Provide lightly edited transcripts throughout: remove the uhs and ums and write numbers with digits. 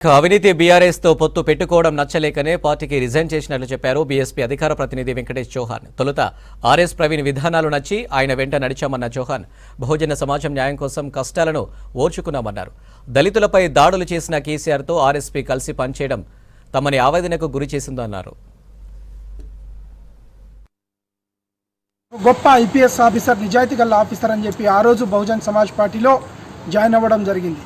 అవినీతి బీఆర్ఎస్ తో పొత్తు పెట్టుకోవడం నచ్చలేకనే పార్టీకి రిజైన్ చేసినట్లు చెప్పారు బీఎస్పీ అధికార ప్రతినిధి వెంకటేష్ చౌహాన్. తొలుత ఆర్ఎస్ ప్రవీణ్ విధానాలు నచ్చి ఆయన వెంట నడిచామన్న చౌహాన్ బహుజన సమాజం న్యాయం కోసం కష్టాలను ఓర్చుకున్నామన్నారు. దళితులపై దాడులు చేసిన కేసీఆర్తో ఆర్ఎస్పీ కలిసి పనిచేయడం తమని ఆవేదనకు గురి చేసిందన్నారు. గొప్ప ఐపీఎస్ ఆఫీసర్, నిజాయితీ గల ఆఫీసర్ అని చెప్పి ఆ రోజు బహుజన్ సమాజ్ పార్టీలో జాయిన్ అవ్వడం జరిగింది.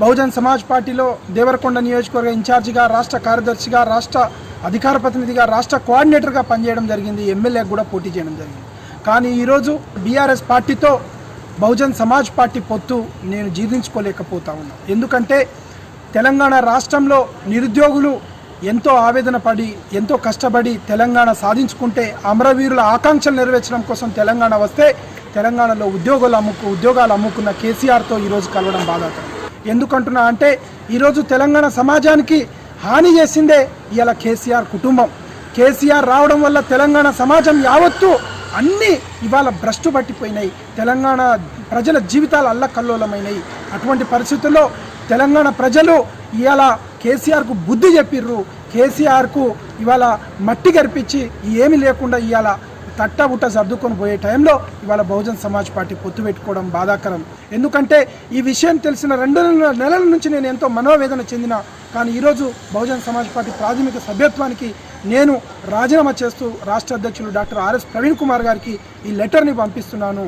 బహుజన్ సమాజ్ పార్టీలో దేవరకొండ నియోజకవర్గ ఇన్ఛార్జిగా, రాష్ట్ర కార్యదర్శిగా, రాష్ట్ర అధికార ప్రతినిధిగా, రాష్ట్ర కోఆర్డినేటర్గా పనిచేయడం జరిగింది. ఎమ్మెల్యేగా కూడా పోటీ చేయడం జరిగింది. కానీ ఈరోజు బీఆర్ఎస్ పార్టీతో బహుజన్ సమాజ్ పార్టీ పొత్తు నేను జీర్ణించుకోలేకపోతా ఉన్నా. ఎందుకంటే తెలంగాణ రాష్ట్రంలో నిరుద్యోగులు ఎంతో ఆవేదన పడి, ఎంతో కష్టపడి తెలంగాణ సాధించుకుంటే, అమరవీరుల ఆకాంక్షలు నెరవేర్చడం కోసం తెలంగాణ వస్తే తెలంగాణలో ఉద్యోగాలు అమ్ముకున్న కేసీఆర్తో ఈరోజు కలవడం బాధాకరం. ఎందుకంటున్నా అంటే ఈరోజు తెలంగాణ సమాజానికి హాని చేసిందే ఇవాళ కేసీఆర్ కుటుంబం. కేసీఆర్ రావడం వల్ల తెలంగాణ సమాజం యావత్తు అన్నీ ఇవాళ భ్రష్టు పట్టిపోయినాయి. తెలంగాణ ప్రజల జీవితాలు అల్లకల్లోలమైనాయి. అటువంటి పరిస్థితుల్లో తెలంగాణ ప్రజలు ఇవాళ కేసీఆర్కు బుద్ధి చెప్పిర్రు. కేసీఆర్కు ఇవాళ మట్టి గర్పించి ఏమీ లేకుండా ఇవాళ తట్టబుట్ట సర్దుకొని పోయే టైంలో ఇవాళ బహుజన్ సమాజ్ పార్టీ పొత్తు పెట్టుకోవడం బాధాకరం. ఎందుకంటే ఈ విషయం తెలిసిన 2 నెలల నుంచి నేను ఎంతో మనోవేదన చెందిన. కానీ ఈరోజు బహుజన్ సమాజ్ పార్టీ ప్రాథమిక సభ్యత్వానికి నేను రాజీనామా చేస్తూ రాష్ట్ర అధ్యక్షులు డాక్టర్ ఆర్ఎస్ ప్రవీణ్ కుమార్ గారికి ఈ లెటర్ని పంపిస్తున్నాను.